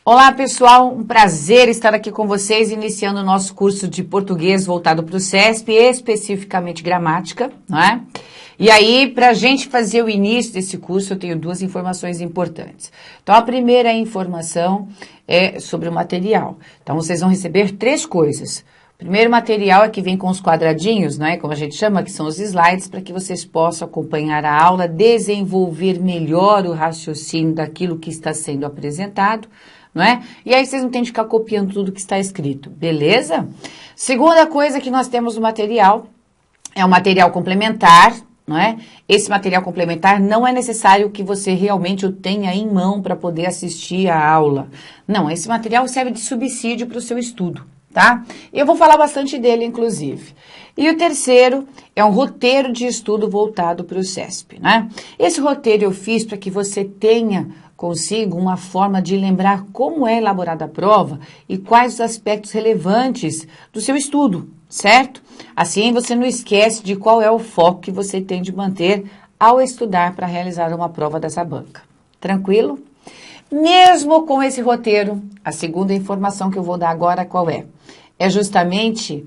Olá, pessoal, um prazer estar aqui com vocês, iniciando o nosso curso de português voltado para o CESP, especificamente gramática, não é? E aí, para a gente fazer o início desse curso, eu tenho duas informações importantes. Então, a primeira informação é sobre o material. Então, vocês vão receber 3 coisas. O primeiro material é que vem com os quadradinhos, não é? Como a gente chama, que são os slides, para que vocês possam acompanhar a aula, desenvolver melhor o raciocínio daquilo que está sendo apresentado, não é? E aí vocês não têm de ficar copiando tudo que está escrito, beleza? Segunda coisa que nós temos no material é um material complementar, não é? Esse material complementar não é necessário que você realmente o tenha em mão para poder assistir a aula. Não, esse material serve de subsídio para o seu estudo, tá? Eu vou falar bastante dele, inclusive. E o terceiro é um roteiro de estudo voltado para o CESP, né? Esse roteiro eu fiz para que você tenha consigo uma forma de lembrar como é elaborada a prova e quais os aspectos relevantes do seu estudo, certo? Assim você não esquece de qual é o foco que você tem de manter ao estudar para realizar uma prova dessa banca. Tranquilo? Mesmo com esse roteiro, a segunda informação que eu vou dar agora qual é? É justamente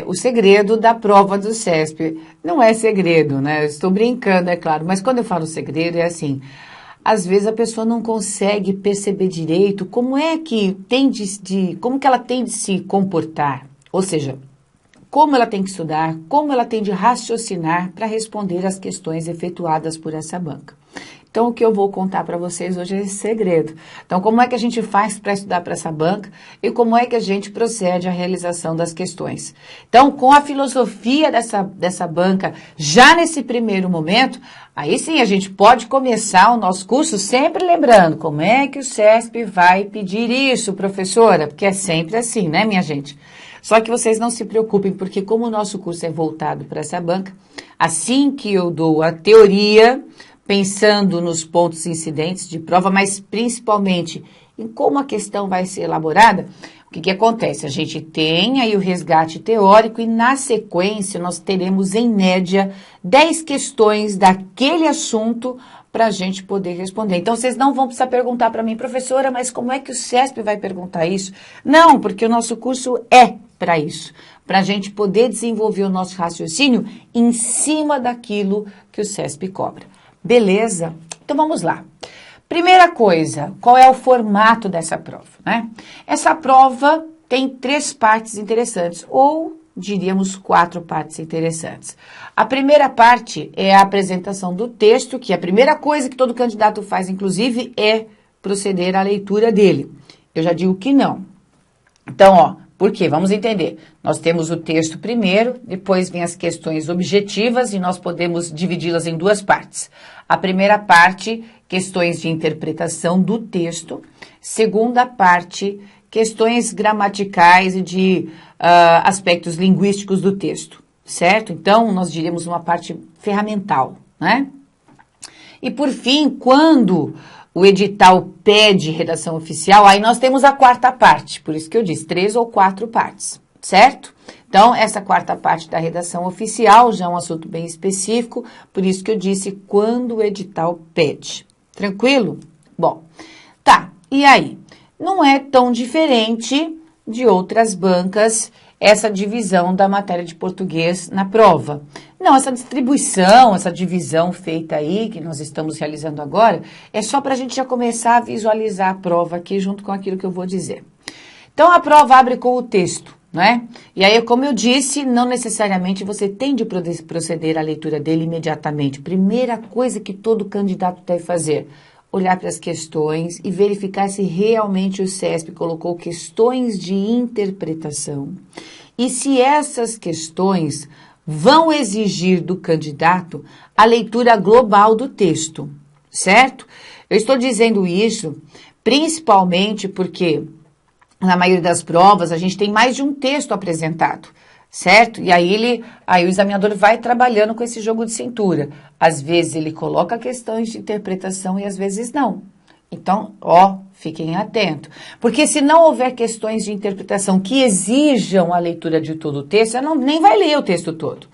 o segredo da prova do CESP. Não é segredo, né? Eu estou brincando, é claro, mas quando eu falo segredo é assim, às vezes a pessoa não consegue perceber direito como é que como que ela tem de se comportar, ou seja, como ela tem que estudar, como ela tem de raciocinar para responder às questões efetuadas por essa banca. Então, o que eu vou contar para vocês hoje é esse segredo. Então, como é que a gente faz para estudar para essa banca e como é que a gente procede à realização das questões. Então, com a filosofia dessa banca, já nesse primeiro momento, aí sim a gente pode começar o nosso curso sempre lembrando como é que o CESP vai pedir isso, professora, porque é sempre assim, né, minha gente? Só que vocês não se preocupem, porque como o nosso curso é voltado para essa banca, assim que eu dou a teoria, pensando nos pontos incidentes de prova, mas principalmente em como a questão vai ser elaborada, o que acontece? A gente tem aí o resgate teórico e, na sequência, nós teremos, em média, 10 questões daquele assunto para a gente poder responder. Então, vocês não vão precisar perguntar para mim, professora, mas como é que o CESP vai perguntar isso? Não, porque o nosso curso é para isso, para a gente poder desenvolver o nosso raciocínio em cima daquilo que o CESP cobra. Beleza? Então vamos lá. Primeira coisa, qual é o formato dessa prova, né? Essa prova tem 3 partes interessantes, ou diríamos 4 partes interessantes. A primeira parte é a apresentação do texto, que a primeira coisa que todo candidato faz, inclusive, é proceder à leitura dele. Eu já digo que não. Então, ó, por quê? Vamos entender. Nós temos o texto primeiro, depois vem as questões objetivas e nós podemos dividi-las em 2 partes. A primeira parte, questões de interpretação do texto. Segunda parte, questões gramaticais e de aspectos linguísticos do texto, certo? Então, nós diríamos uma parte ferramental, né? E por fim, quando o edital pede redação oficial, aí nós temos a 4ª parte, por isso que eu disse 3 ou 4 partes, certo? Então, essa 4ª parte da redação oficial já é um assunto bem específico, por isso que eu disse quando o edital pede. Tranquilo? Bom, tá, e aí? Não é tão diferente de outras bancas essa divisão da matéria de português na prova. Não, essa distribuição, essa divisão feita aí, que nós estamos realizando agora, é só para a gente já começar a visualizar a prova aqui junto com aquilo que eu vou dizer. Então, a prova abre com o texto, né? E aí, como eu disse, não necessariamente você tem de proceder à leitura dele imediatamente. Primeira coisa que todo candidato deve fazer, olhar para as questões e verificar se realmente o CESP colocou questões de interpretação e se essas questões vão exigir do candidato a leitura global do texto, certo? Eu estou dizendo isso principalmente porque na maioria das provas a gente tem mais de um texto apresentado, certo? E aí o examinador vai trabalhando com esse jogo de cintura. Às vezes ele coloca questões de interpretação e às vezes não. Então, fiquem atentos. Porque se não houver questões de interpretação que exijam a leitura de todo o texto, você nem vai ler o texto todo.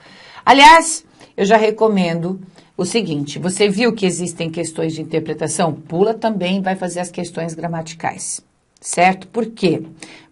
Aliás, eu já recomendo o seguinte, você viu que existem questões de interpretação? Pula também, vai fazer as questões gramaticais. certo? Por quê?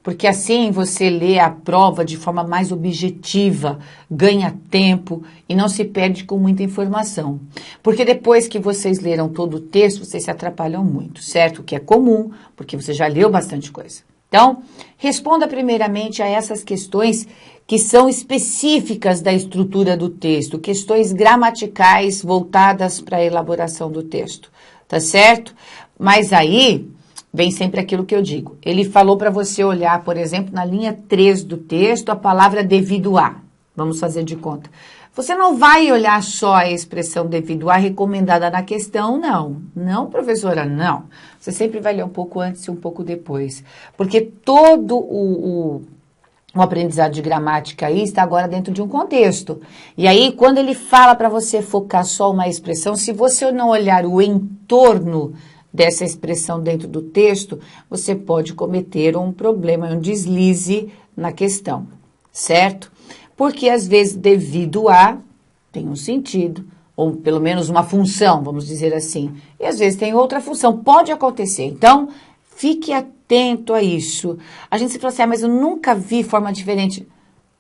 Porque assim você lê a prova de forma mais objetiva, ganha tempo e não se perde com muita informação. Porque depois que vocês leram todo o texto, vocês se atrapalham muito, certo? O que é comum, porque você já leu bastante coisa. Então, responda primeiramente a essas questões que são específicas da estrutura do texto, questões gramaticais voltadas para a elaboração do texto, tá certo? Mas aí vem sempre aquilo que eu digo. Ele falou para você olhar, por exemplo, na linha 3 do texto, a palavra devido a. Vamos fazer de conta. Você não vai olhar só a expressão devido a recomendada na questão, não. Não, professora, não. Você sempre vai ler um pouco antes e um pouco depois. Porque todo o aprendizado de gramática aí está agora dentro de um contexto. E aí, quando ele fala para você focar só uma expressão, se você não olhar o entorno dessa expressão dentro do texto, você pode cometer um problema, um deslize na questão, certo? Porque às vezes devido a tem um sentido, ou pelo menos uma função, vamos dizer assim, e às vezes tem outra função, pode acontecer. Então, fique atento a isso. A gente se fala assim, mas eu nunca vi forma diferente.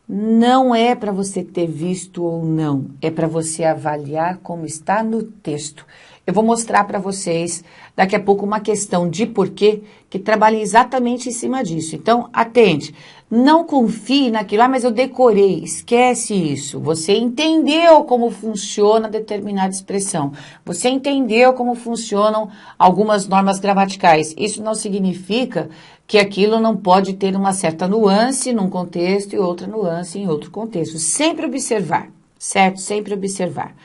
Não é para você ter visto ou não, é para você avaliar como está no texto. Eu vou mostrar para vocês daqui a pouco uma questão de porquê que trabalha exatamente em cima disso. Então, atente, não confie naquilo, mas eu decorei, esquece isso. Você entendeu como funciona determinada expressão, você entendeu como funcionam algumas normas gramaticais. Isso não significa que aquilo não pode ter uma certa nuance num contexto e outra nuance em outro contexto. Sempre observar, certo? Sempre observar.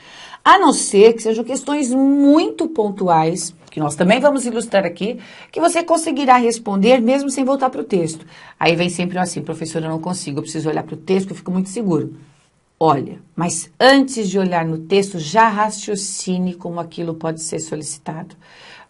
A não ser que sejam questões muito pontuais, que nós também vamos ilustrar aqui, que você conseguirá responder mesmo sem voltar para o texto. Aí vem sempre assim, professora, eu não consigo, eu preciso olhar para o texto, que eu fico muito seguro. Olha, mas antes de olhar no texto, já raciocine como aquilo pode ser solicitado,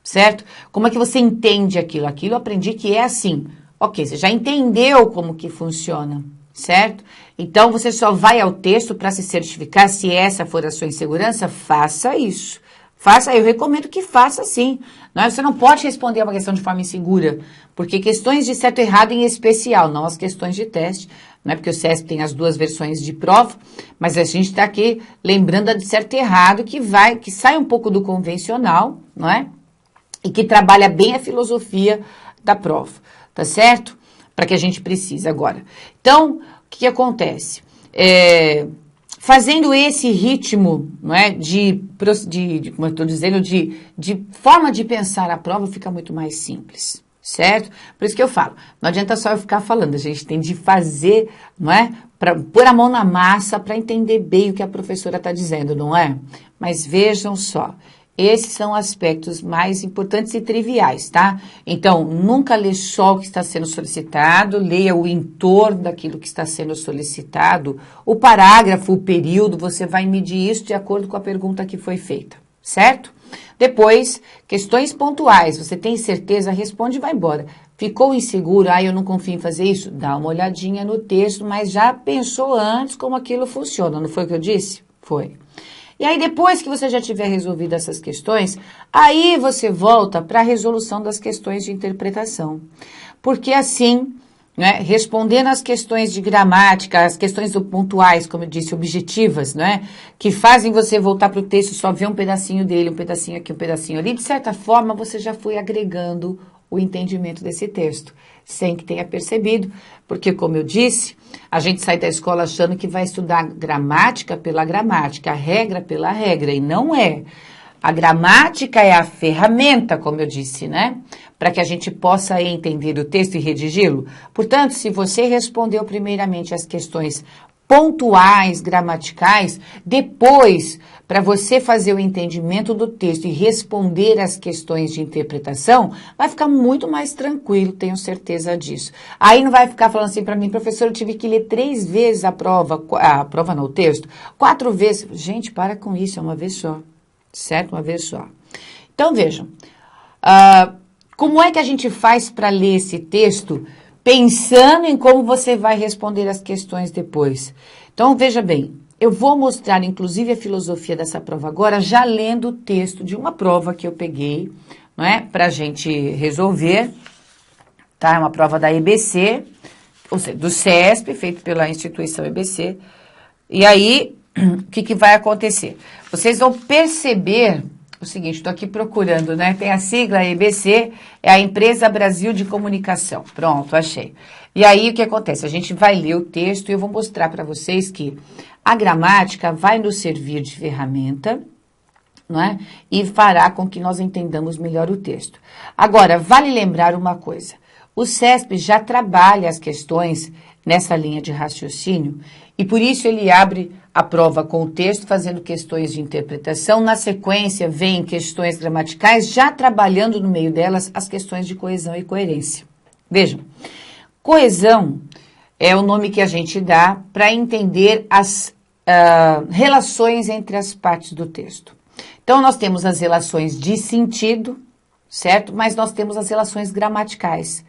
certo? Como é que você entende aquilo? Aquilo eu aprendi que é assim. Ok, você já entendeu como que funciona, certo? Então, você só vai ao texto para se certificar, se essa for a sua insegurança, faça isso. Faça, eu recomendo que faça sim. Não é? Você não pode responder a uma questão de forma insegura, porque questões de certo e errado em especial, não as questões de teste, não é porque o CESP tem as duas versões de prova, mas a gente está aqui lembrando a de certo e errado que sai um pouco do convencional, não é? E que trabalha bem a filosofia da prova, tá certo? Para que a gente precise agora. Então, o que acontece? Fazendo esse ritmo, não é, como eu estou dizendo, de forma de pensar a prova, fica muito mais simples, certo? Por isso que eu falo, não adianta só eu ficar falando, a gente tem de fazer, não é? Para pôr a mão na massa para entender bem o que a professora está dizendo, não é? Mas vejam só. Esses são aspectos mais importantes e triviais, tá? Então, nunca lê só o que está sendo solicitado, leia o entorno daquilo que está sendo solicitado, o parágrafo, o período, você vai medir isso de acordo com a pergunta que foi feita, certo? Depois, questões pontuais, você tem certeza, responde e vai embora. Ficou inseguro, eu não confio em fazer isso? Dá uma olhadinha no texto, mas já pensou antes como aquilo funciona, não foi o que eu disse? Foi. E aí, depois que você já tiver resolvido essas questões, aí você volta para a resolução das questões de interpretação. Porque assim, né, respondendo às questões de gramática, as questões pontuais, como eu disse, objetivas, né, que fazem você voltar para o texto, só ver um pedacinho dele, um pedacinho aqui, um pedacinho ali, de certa forma, você já foi agregando o entendimento desse texto, sem que tenha percebido, porque, como eu disse, a gente sai da escola achando que vai estudar gramática pela gramática, a regra pela regra, e não é. A gramática é a ferramenta, como eu disse, né? Para que a gente possa entender o texto e redigi-lo. Portanto, se você respondeu primeiramente as questões pontuais, gramaticais, depois, para você fazer o entendimento do texto e responder as questões de interpretação, vai ficar muito mais tranquilo, tenho certeza disso. Aí não vai ficar falando assim para mim, professor, eu tive que ler 3 vezes a prova não, o texto, 4 vezes. Gente, para com isso, é uma vez só, certo? Uma vez só. Então, vejam, como é que a gente faz para ler esse texto pensando em como você vai responder as questões depois? Então, veja bem, eu vou mostrar, inclusive, a filosofia dessa prova agora, já lendo o texto de uma prova que eu peguei, não é? Para a gente resolver. tá? É uma prova da EBC, ou seja, do CESP, feito pela instituição EBC. E aí, o que vai acontecer? Vocês vão perceber o seguinte, estou aqui procurando, né? Tem a sigla EBC, é a Empresa Brasil de Comunicação. Pronto, achei. E aí, o que acontece? A gente vai ler o texto e eu vou mostrar para vocês que a gramática vai nos servir de ferramenta, não é? E fará com que nós entendamos melhor o texto. Agora, vale lembrar uma coisa. O CESP já trabalha as questões nessa linha de raciocínio e por isso ele abre a prova com o texto, fazendo questões de interpretação. Na sequência, vem questões gramaticais, já trabalhando no meio delas as questões de coesão e coerência. Vejam, coesão é o nome que a gente dá para entender as relações entre as partes do texto. Então, nós temos as relações de sentido, certo? Mas nós temos as relações gramaticais.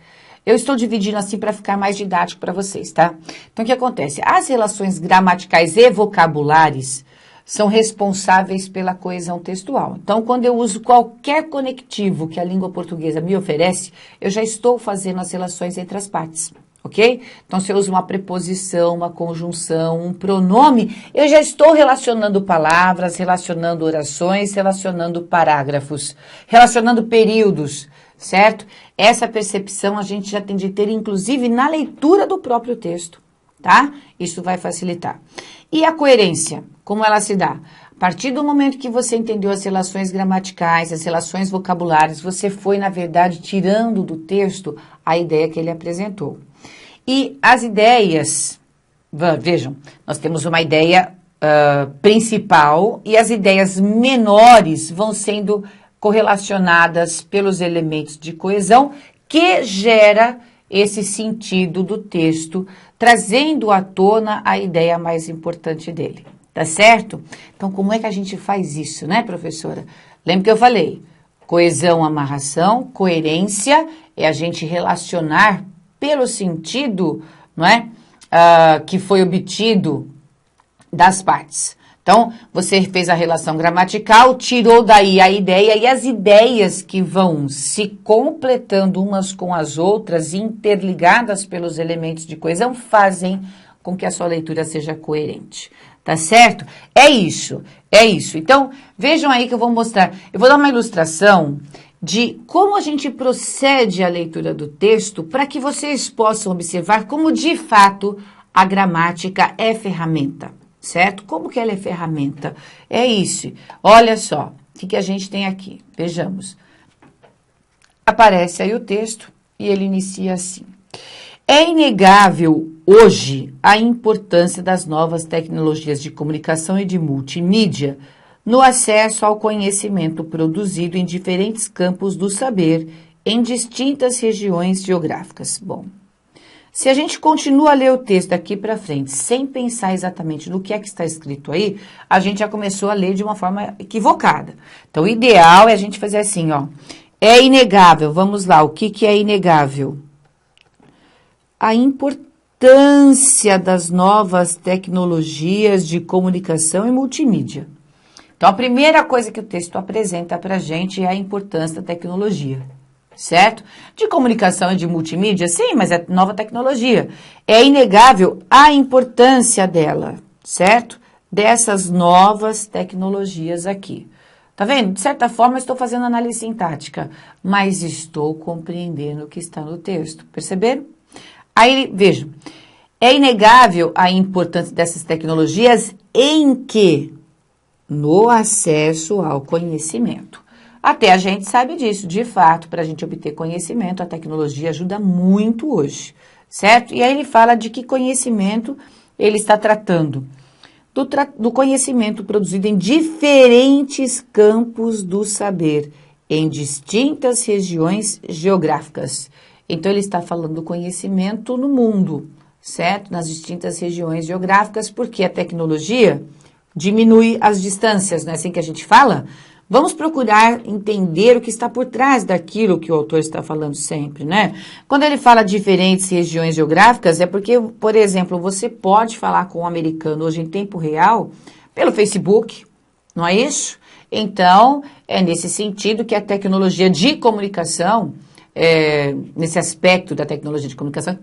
Eu estou dividindo assim para ficar mais didático para vocês, tá? Então, o que acontece? As relações gramaticais e vocabulares são responsáveis pela coesão textual. Então, quando eu uso qualquer conectivo que a língua portuguesa me oferece, eu já estou fazendo as relações entre as partes, ok? Então, se eu uso uma preposição, uma conjunção, um pronome, eu já estou relacionando palavras, relacionando orações, relacionando parágrafos, relacionando períodos, certo? Essa percepção a gente já tem de ter, inclusive, na leitura do próprio texto, tá? Isso vai facilitar. E a coerência, como ela se dá? A partir do momento que você entendeu as relações gramaticais, as relações vocabulares, você foi, na verdade, tirando do texto a ideia que ele apresentou. E as ideias, vejam, nós temos uma ideia principal e as ideias menores vão sendo correlacionadas pelos elementos de coesão que gera esse sentido do texto, trazendo à tona a ideia mais importante dele, tá certo? Então, como é que a gente faz isso, né, professora? Lembra que eu falei? Coesão, amarração, coerência é a gente relacionar pelo sentido, não é, que foi obtido das partes. Então, você fez a relação gramatical, tirou daí a ideia e as ideias que vão se completando umas com as outras, interligadas pelos elementos de coesão, fazem com que a sua leitura seja coerente. Tá certo? É isso, é isso. Então, vejam aí que eu vou mostrar. Eu vou dar uma ilustração de como a gente procede à leitura do texto para que vocês possam observar como, de fato, a gramática é ferramenta. Certo? Como que ela é ferramenta? É isso. Olha só, o que a gente tem aqui? Vejamos. Aparece aí o texto e ele inicia assim. É inegável hoje a importância das novas tecnologias de comunicação e de multimídia no acesso ao conhecimento produzido em diferentes campos do saber em distintas regiões geográficas. Bom, se a gente continua a ler o texto daqui para frente, sem pensar exatamente no que é que está escrito aí, a gente já começou a ler de uma forma equivocada. Então, o ideal é a gente fazer assim, ó. É inegável, vamos lá, o que é inegável? A importância das novas tecnologias de comunicação e multimídia. Então, a primeira coisa que o texto apresenta para a gente é a importância da tecnologia. Certo? De comunicação e de multimídia, sim, mas é nova tecnologia. É inegável a importância dela, certo? Dessas novas tecnologias aqui. Tá vendo? De certa forma, eu estou fazendo análise sintática, mas estou compreendendo o que está no texto. Perceberam? Aí, vejam, é inegável a importância dessas tecnologias em que? No acesso ao conhecimento. Até a gente sabe disso, de fato, para a gente obter conhecimento, a tecnologia ajuda muito hoje, certo? E aí ele fala de que conhecimento ele está tratando? Do conhecimento produzido em diferentes campos do saber, em distintas regiões geográficas. Então, ele está falando do conhecimento no mundo, certo? Nas distintas regiões geográficas, porque a tecnologia diminui as distâncias, não é assim que a gente fala? Vamos procurar entender o que está por trás daquilo que o autor está falando sempre, né? Quando ele fala diferentes regiões geográficas, é porque, por exemplo, você pode falar com um americano hoje em tempo real pelo Facebook, não é isso? Então, é nesse sentido que a tecnologia de comunicação nesse aspecto da tecnologia de comunicação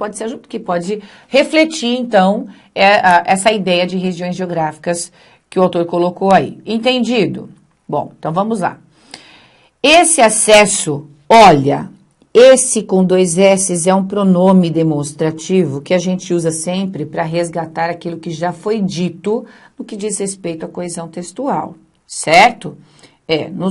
que pode refletir, então, essa ideia de regiões geográficas que o autor colocou aí. Entendido? Bom, então vamos lá. Esse acesso, olha, esse com 2 S's é um pronome demonstrativo que a gente usa sempre para resgatar aquilo que já foi dito no que diz respeito à coesão textual, certo?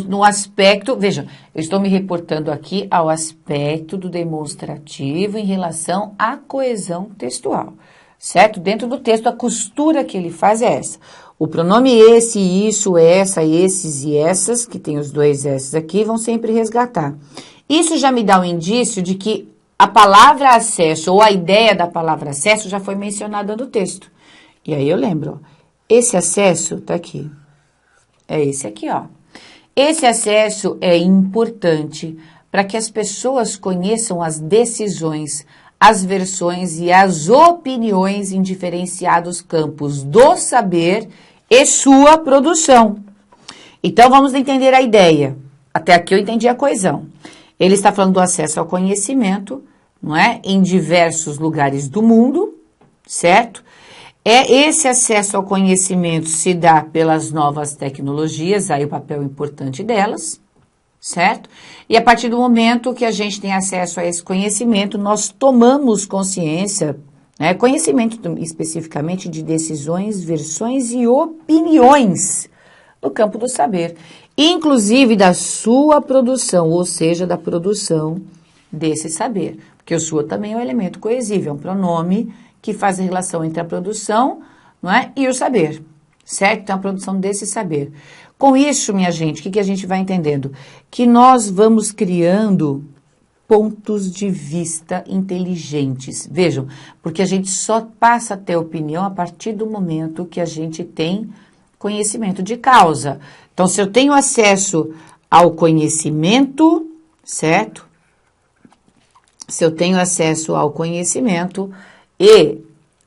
No aspecto, veja, eu estou me reportando aqui ao aspecto do demonstrativo em relação à coesão textual, certo? Dentro do texto, a costura que ele faz é essa. O pronome esse, isso, essa, esses e essas, que tem os 2 S's aqui, vão sempre resgatar. Isso já me dá um indício de que a palavra acesso ou a ideia da palavra acesso já foi mencionada no texto. E aí eu lembro, ó, esse acesso tá aqui. É esse aqui, ó. Esse acesso é importante para que as pessoas conheçam as decisões, as versões e as opiniões em diferenciados campos do saber e sua produção. Então, vamos entender a ideia. Até aqui eu entendi a coesão. Ele está falando do acesso ao conhecimento, não é? Em diversos lugares do mundo, certo? Esse acesso ao conhecimento se dá pelas novas tecnologias, aí o papel importante delas, certo? E a partir do momento que a gente tem acesso a esse conhecimento, nós tomamos consciência, né? Conhecimento especificamente de decisões, versões e opiniões no campo do saber, inclusive da sua produção, ou seja, da produção desse saber, porque o sua também é um elemento coesivo, é um pronome que faz a relação entre a produção, não é, e o saber, certo? Então, a produção desse saber. Com isso, minha gente, o que a gente vai entendendo? Que nós vamos criando pontos de vista inteligentes. Vejam, porque a gente só passa a ter opinião a partir do momento que a gente tem conhecimento de causa. Então, se eu tenho acesso ao conhecimento, certo? Se eu tenho acesso ao conhecimento e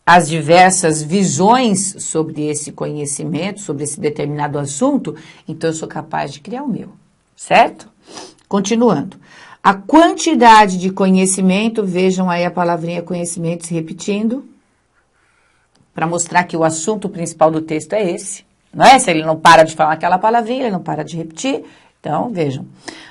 as diversas visões sobre esse conhecimento, sobre esse determinado assunto, então eu sou capaz de criar o meu, certo? Continuando. A quantidade de conhecimento, vejam aí a palavrinha conhecimento se repetindo, para mostrar que o assunto principal do texto é esse, não é? Se ele não para de falar aquela palavrinha, ele não para de repetir. Então, vejam,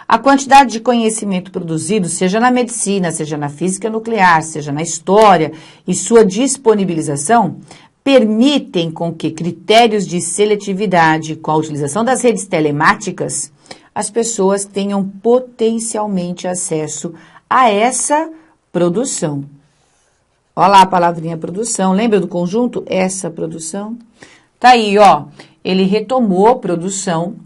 a quantidade de conhecimento produzido, seja na medicina, seja na física nuclear, seja na história, e sua disponibilização, permitem com que critérios de seletividade, com a utilização das redes telemáticas, as pessoas tenham potencialmente acesso a essa produção. Olha lá a palavrinha produção, lembra do conjunto? Essa produção. Tá aí, ó, ele retomou produção,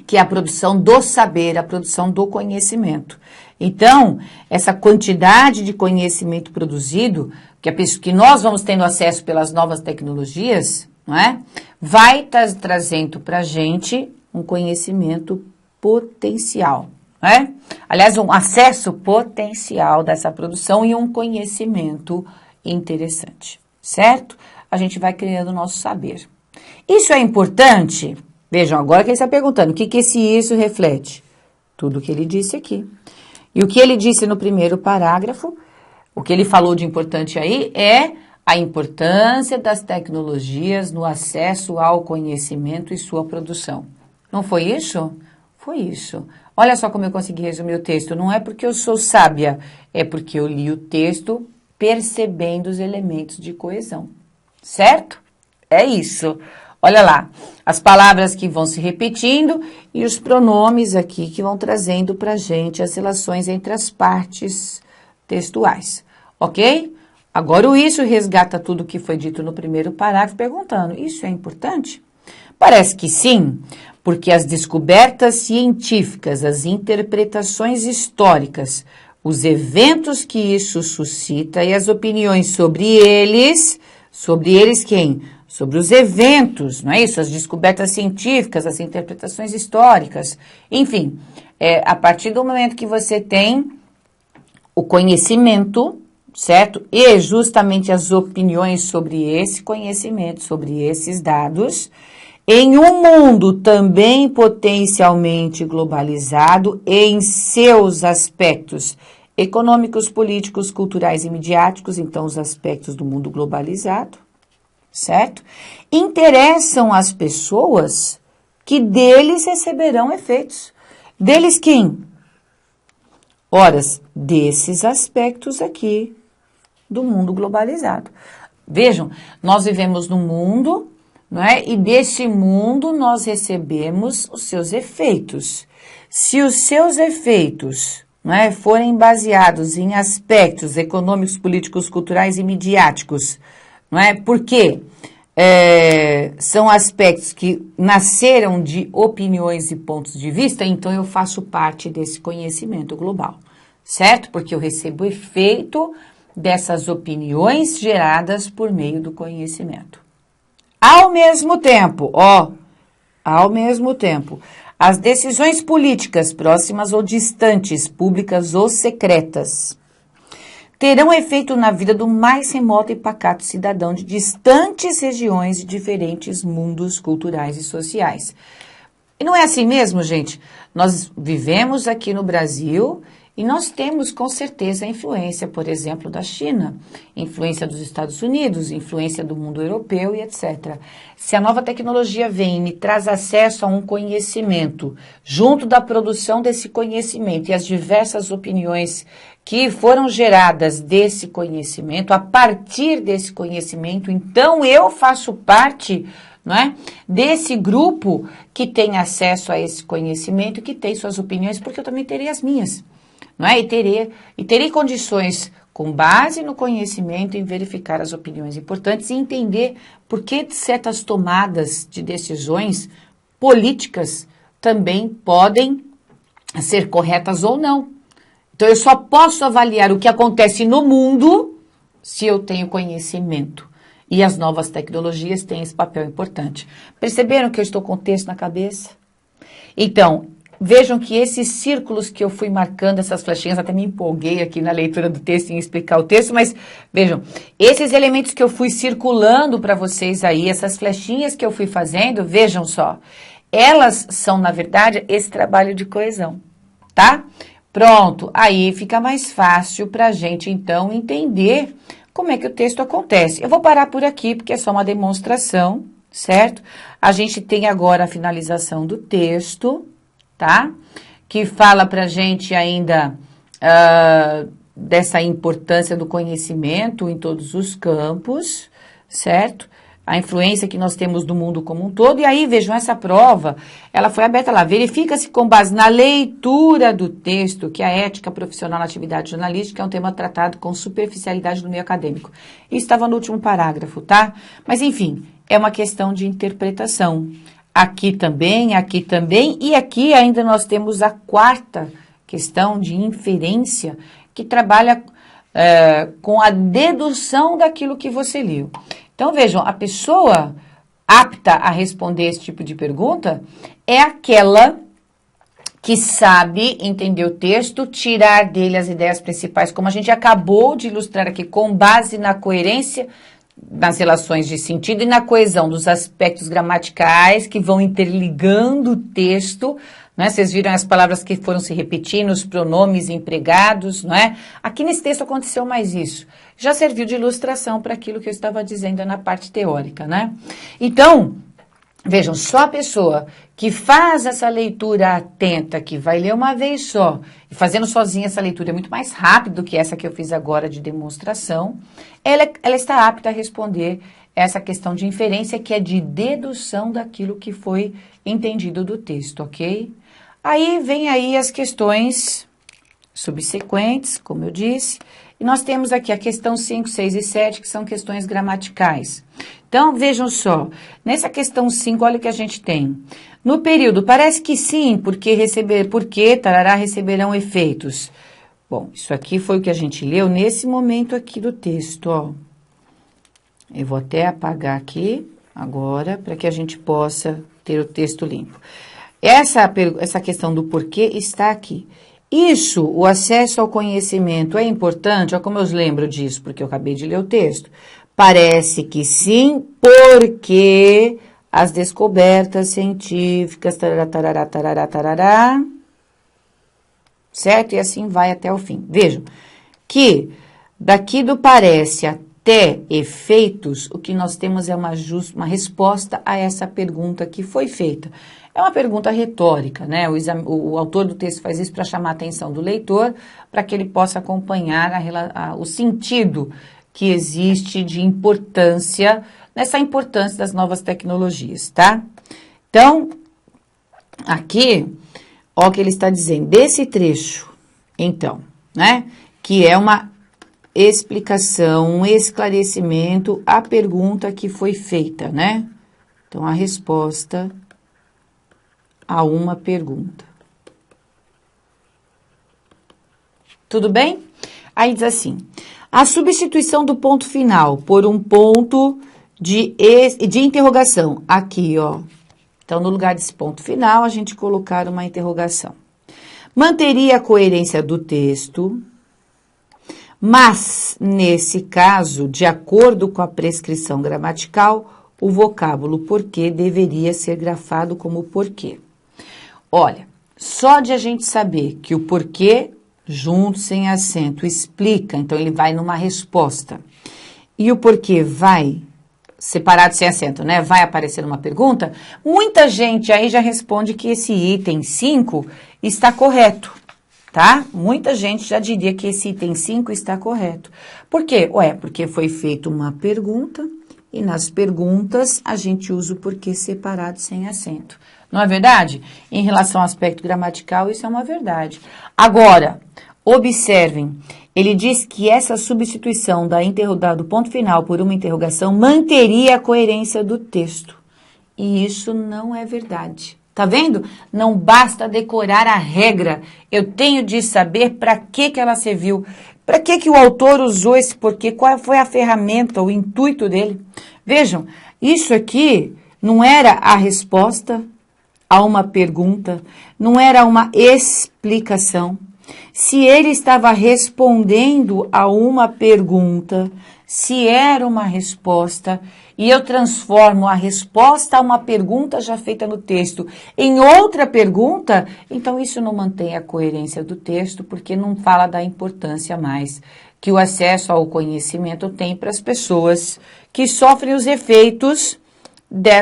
que é a produção do saber, a produção do conhecimento. Então, essa quantidade de conhecimento produzido, que nós vamos tendo acesso pelas novas tecnologias, não é? Vai trazendo para a gente um conhecimento potencial, não é? Aliás, um acesso potencial dessa produção e um conhecimento interessante, certo? A gente vai criando o nosso saber. Isso é importante? Vejam, agora que ele está perguntando, o que esse isso reflete? Tudo o que ele disse aqui. E o que ele disse no primeiro parágrafo, o que ele falou de importante aí é a importância das tecnologias no acesso ao conhecimento e sua produção. Não foi isso? Foi isso. Olha só como eu consegui resumir o texto. Não é porque eu sou sábia, é porque eu li o texto percebendo os elementos de coesão. Certo? É isso. Olha lá, as palavras que vão se repetindo e os pronomes aqui que vão trazendo para a gente as relações entre as partes textuais, ok? Agora o isso resgata tudo que foi dito no primeiro parágrafo perguntando, isso é importante? Parece que sim, porque as descobertas científicas, as interpretações históricas, os eventos que isso suscita e as opiniões sobre eles quem? Sobre os eventos, não é isso? As descobertas científicas, as interpretações históricas, enfim, a partir do momento que você tem o conhecimento, certo? E justamente as opiniões sobre esse conhecimento, sobre esses dados, Em um mundo também potencialmente globalizado em seus aspectos econômicos, políticos, culturais e midiáticos, então os aspectos do mundo globalizado, certo? Interessam as pessoas que deles receberão efeitos. Deles quem? Ora, desses aspectos aqui do mundo globalizado. Vejam, nós vivemos num mundo, não é? E desse mundo nós recebemos os seus efeitos. Se os seus efeitos, não é, forem baseados em aspectos econômicos, políticos, culturais e midiáticos, não é? Porque são aspectos que nasceram de opiniões e pontos de vista, então eu faço parte desse conhecimento global, certo? Porque eu recebo efeito dessas opiniões geradas por meio do conhecimento. Ao mesmo tempo, as decisões políticas próximas ou distantes, públicas ou secretas, terão efeito na vida do mais remoto e pacato cidadão de distantes regiões e diferentes mundos culturais e sociais. E não é assim mesmo, gente? Nós vivemos aqui no Brasil e nós temos com certeza a influência, por exemplo, da China, influência dos Estados Unidos, influência do mundo europeu e etc. Se a nova tecnologia vem e me traz acesso a um conhecimento, junto da produção desse conhecimento e as diversas opiniões que foram geradas desse conhecimento, a partir desse conhecimento, então eu faço parte, não é, desse grupo que tem acesso a esse conhecimento e que tem suas opiniões, porque eu também terei as minhas. Não é? E terei condições, com base no conhecimento, em verificar as opiniões importantes e entender por que certas tomadas de decisões políticas também podem ser corretas ou não. Então, eu só posso avaliar o que acontece no mundo se eu tenho conhecimento. E as novas tecnologias têm esse papel importante. Perceberam que eu estou com o texto na cabeça? Então, vejam que esses círculos que eu fui marcando, essas flechinhas, até me empolguei aqui na leitura do texto, em explicar o texto, mas vejam, esses elementos que eu fui circulando para vocês aí, essas flechinhas que eu fui fazendo, vejam só, elas são, na verdade, esse trabalho de coesão, tá? Pronto, aí fica mais fácil para a gente, então, entender como é que o texto acontece. Eu vou parar por aqui, porque é só uma demonstração, certo? A gente tem agora a finalização do texto, tá? Que fala pra gente ainda dessa importância do conhecimento em todos os campos, certo? A influência que nós temos do mundo como um todo. E aí, vejam, essa prova, ela foi aberta lá. Verifica-se com base na leitura do texto que a ética profissional na atividade jornalística é um tema tratado com superficialidade no meio acadêmico. Isso estava no último parágrafo, tá? Mas, enfim, é uma questão de interpretação. Aqui também, e aqui ainda nós temos a quarta questão de inferência, que trabalha com a dedução daquilo que você leu. Então, vejam, a pessoa apta a responder esse tipo de pergunta é aquela que sabe entender o texto, tirar dele as ideias principais, como a gente acabou de ilustrar aqui, com base na coerência nas relações de sentido e na coesão dos aspectos gramaticais que vão interligando o texto, não é? Vocês viram as palavras que foram se repetindo, os pronomes empregados, não é? Aqui nesse texto aconteceu mais isso. Já serviu de ilustração para aquilo que eu estava dizendo na parte teórica, né? Então, vejam, só a pessoa que faz essa leitura atenta, que vai ler uma vez só, e fazendo sozinha essa leitura é muito mais rápido do que essa que eu fiz agora de demonstração, ela está apta a responder essa questão de inferência, que é de dedução daquilo que foi entendido do texto, ok? Aí vem aí as questões subsequentes, como eu disse, e nós temos aqui a questão 5, 6 e 7, que são questões gramaticais. Então, vejam só, nessa questão 5, olha o que a gente tem. No período, parece que sim, porque tarará, receberão efeitos. Bom, isso aqui foi o que a gente leu nesse momento aqui do texto, ó. Eu vou até apagar aqui agora, para que a gente possa ter o texto limpo. Essa questão do porquê está aqui. Isso, o acesso ao conhecimento é importante? Olha como eu lembro disso, porque eu acabei de ler o texto. Parece que sim, porque as descobertas científicas, tarará, tarará, tarará, tarará, certo? E assim vai até o fim. Vejam que daqui do parece até efeitos, o que nós temos é uma resposta a essa pergunta que foi feita. É uma pergunta retórica, né? O autor do texto faz isso para chamar a atenção do leitor, para que ele possa acompanhar o sentido que existe de importância, nessa importância das novas tecnologias, tá? Então, aqui, ó o que ele está dizendo, desse trecho, então, né? Que é uma explicação, um esclarecimento à pergunta que foi feita, né? Então, a resposta a uma pergunta. Tudo bem? Aí diz assim, a substituição do ponto final por um ponto de interrogação. Aqui, ó. Então, no lugar desse ponto final, a gente colocar uma interrogação. Manteria a coerência do texto, mas, nesse caso, de acordo com a prescrição gramatical, o vocábulo porquê deveria ser grafado como porquê. Olha, só de a gente saber que o porquê, junto, sem acento, explica, então ele vai numa resposta. E o porquê vai, separado sem acento, né? Vai aparecer numa pergunta, muita gente aí já responde que esse item 5 está correto, tá? Muita gente já diria que esse item 5 está correto. Por quê? Ué, porque foi feita uma pergunta e nas perguntas a gente usa o porquê separado sem acento. Não é verdade? Em relação ao aspecto gramatical, isso é uma verdade. Agora, observem, ele diz que essa substituição do ponto final por uma interrogação manteria a coerência do texto. E isso não é verdade. Tá vendo? Não basta decorar a regra. Eu tenho de saber para que ela serviu. Para que o autor usou esse porquê? Qual foi a ferramenta, o intuito dele? Vejam, isso aqui não era a resposta a uma pergunta, não era uma explicação. Se ele estava respondendo a uma pergunta, se era uma resposta, e eu transformo a resposta a uma pergunta já feita no texto em outra pergunta, então isso não mantém a coerência do texto, porque não fala da importância mais que o acesso ao conhecimento tem para as pessoas que sofrem os efeitos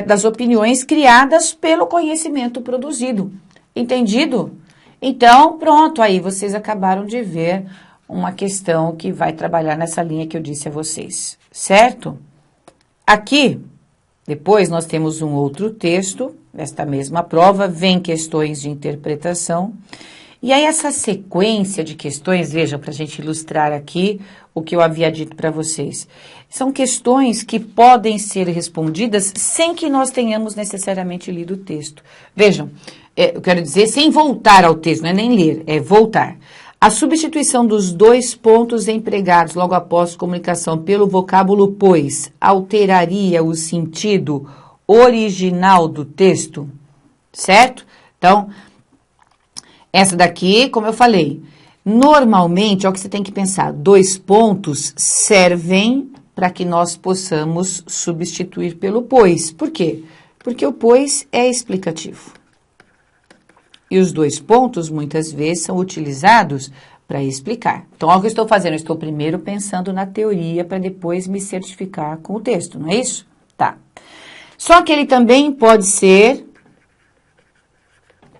das opiniões criadas pelo conhecimento produzido. Entendido? Então, pronto, aí vocês acabaram de ver uma questão que vai trabalhar nessa linha que eu disse a vocês, certo? Aqui, depois nós temos um outro texto, desta mesma prova, vem questões de interpretação, e aí essa sequência de questões, veja, para a gente ilustrar aqui o que eu havia dito para vocês, são questões que podem ser respondidas sem que nós tenhamos necessariamente lido o texto. Vejam, eu quero dizer sem voltar ao texto, não é nem ler, é voltar. A substituição dos dois pontos empregados logo após comunicação pelo vocábulo pois alteraria o sentido original do texto, certo? Então, essa daqui, como eu falei, normalmente, é o que você tem que pensar, dois pontos servem para que nós possamos substituir pelo pois. Por quê? Porque o pois é explicativo. E os dois pontos, muitas vezes, são utilizados para explicar. Então, olha o que eu estou fazendo. Eu estou primeiro pensando na teoria para depois me certificar com o texto, não é isso? Tá. Só que ele também pode ser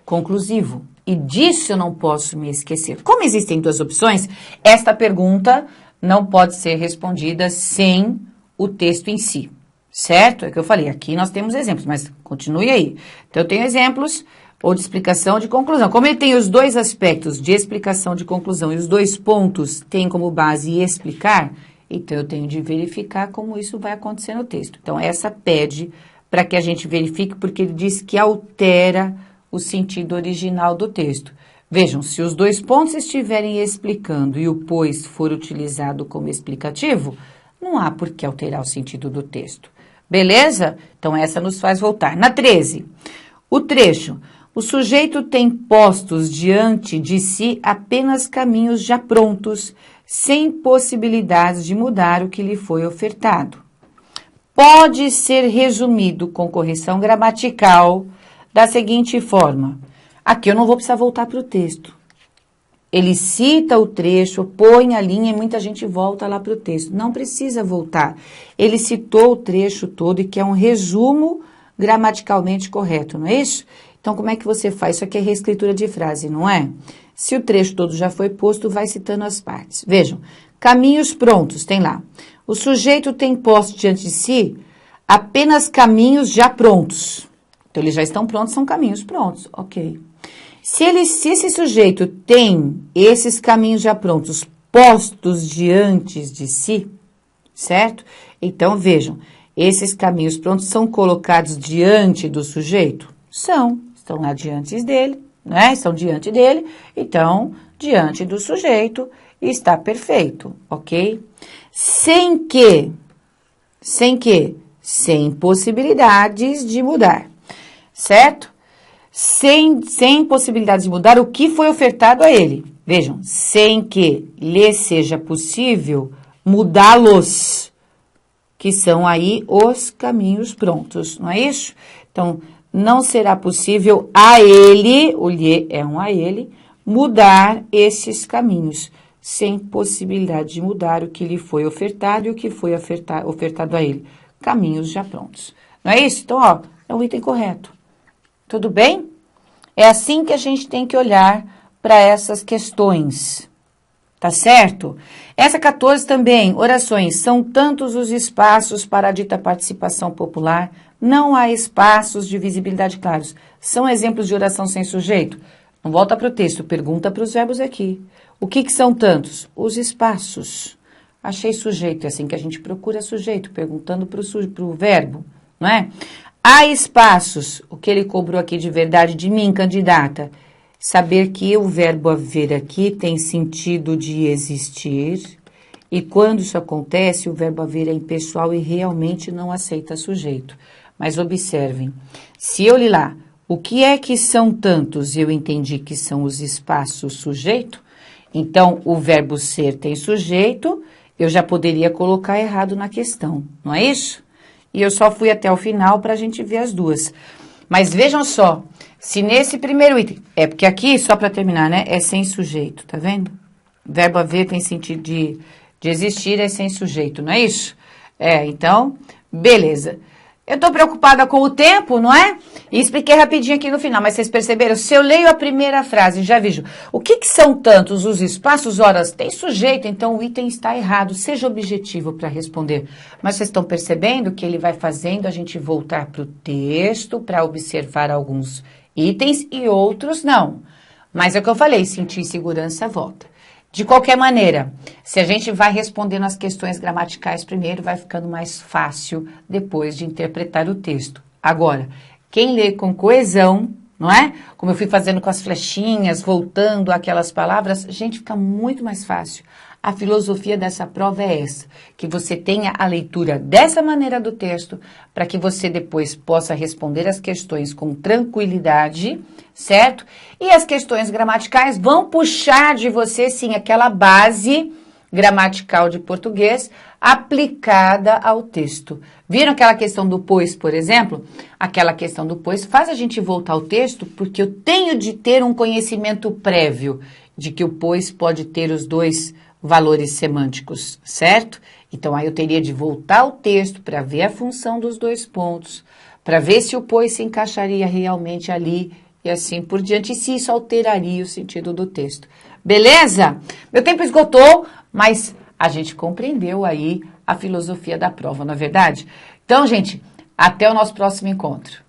conclusivo. E disso eu não posso me esquecer. Como existem duas opções, esta pergunta não pode ser respondida sem o texto em si, certo? É o que eu falei, aqui nós temos exemplos, mas continue aí. Então, eu tenho exemplos ou de explicação ou de conclusão. Como ele tem os dois aspectos de explicação, de conclusão, e os dois pontos têm como base explicar, então eu tenho de verificar como isso vai acontecer no texto. Então, essa pede para que a gente verifique, porque ele diz que altera o sentido original do texto. Vejam, se os dois pontos estiverem explicando e o pois for utilizado como explicativo, não há por que alterar o sentido do texto. Beleza? Então, essa nos faz voltar. Na 13, o trecho. O sujeito tem postos diante de si apenas caminhos já prontos, sem possibilidades de mudar o que lhe foi ofertado. pode ser resumido com correção gramatical da seguinte forma. Aqui eu não vou precisar voltar para o texto. Ele cita o trecho, põe a linha e muita gente volta lá para o texto. Não precisa voltar. Ele citou o trecho todo e quer um resumo gramaticalmente correto, não é isso? Então, como é que você faz? Isso aqui é reescritura de frase, não é? Se o trecho todo já foi posto, vai citando as partes. Vejam, caminhos prontos, tem lá. O sujeito tem posto diante de si apenas caminhos já prontos. Então, eles já estão prontos, são caminhos prontos, ok. Se esse sujeito tem esses caminhos já prontos postos diante de si, certo? Então, vejam, esses caminhos prontos são colocados diante do sujeito? Estão lá diante dele, né? Estão diante dele, então, diante do sujeito, está perfeito, ok? Sem possibilidades de mudar, certo? Sem possibilidade de mudar o que foi ofertado a ele. Vejam, sem que lhe seja possível mudá-los, que são aí os caminhos prontos, não é isso? Então, não será possível a ele, o lhe é um a ele, mudar esses caminhos, sem possibilidade de mudar o que lhe foi ofertado e o que foi ofertado a ele. Caminhos já prontos. Não é isso? Então, ó, é o item correto. Tudo bem? É assim que a gente tem que olhar para essas questões. Tá certo? Essa 14 também, orações. São tantos os espaços para a dita participação popular, não há espaços de visibilidade claros. São exemplos de oração sem sujeito? Não volta para o texto, pergunta para os verbos aqui. O que são tantos? Os espaços. Achei sujeito, é assim que a gente procura sujeito, perguntando para o verbo, não é? Há espaços, o que ele cobrou aqui de verdade de mim, candidata? Saber que o verbo haver aqui tem sentido de existir, e quando isso acontece, o verbo haver é impessoal e realmente não aceita sujeito. Mas observem, se eu li lá, o que é que são tantos, eu entendi que são os espaços sujeito, então o verbo ser tem sujeito, eu já poderia colocar errado na questão, não é isso? E eu só fui até o final para a gente ver as duas. Mas vejam só, se nesse primeiro item, é porque aqui, só para terminar, né, é sem sujeito, tá vendo? Verbo haver tem sentido de existir, é sem sujeito, não é isso? Então, beleza. Eu tô preocupada com o tempo, não é? E expliquei rapidinho aqui no final, mas vocês perceberam? Se eu leio a primeira frase, já vejo. O que são tantos os espaços? Horas tem sujeito, então o item está errado. Seja objetivo para responder. Mas vocês estão percebendo que ele vai fazendo a gente voltar para o texto para observar alguns itens e outros não. Mas é o que eu falei, sentir segurança, volta. De qualquer maneira, se a gente vai respondendo as questões gramaticais primeiro, vai ficando mais fácil depois de interpretar o texto. Agora, quem lê com coesão, não é? Como eu fui fazendo com as flechinhas, voltando aquelas palavras, gente, fica muito mais fácil. A filosofia dessa prova é essa, que você tenha a leitura dessa maneira do texto, para que você depois possa responder as questões com tranquilidade, certo? E as questões gramaticais vão puxar de você, sim, aquela base gramatical de português aplicada ao texto. Viram aquela questão do pois, por exemplo? Aquela questão do pois faz a gente voltar ao texto, porque eu tenho de ter um conhecimento prévio de que o pois pode ter os dois valores semânticos, certo? Então, aí eu teria de voltar ao texto para ver a função dos dois pontos, para ver se o pois se encaixaria realmente ali e assim por diante, e se isso alteraria o sentido do texto. Beleza? Meu tempo esgotou, mas a gente compreendeu aí a filosofia da prova, não é verdade? Então, gente, até o nosso próximo encontro.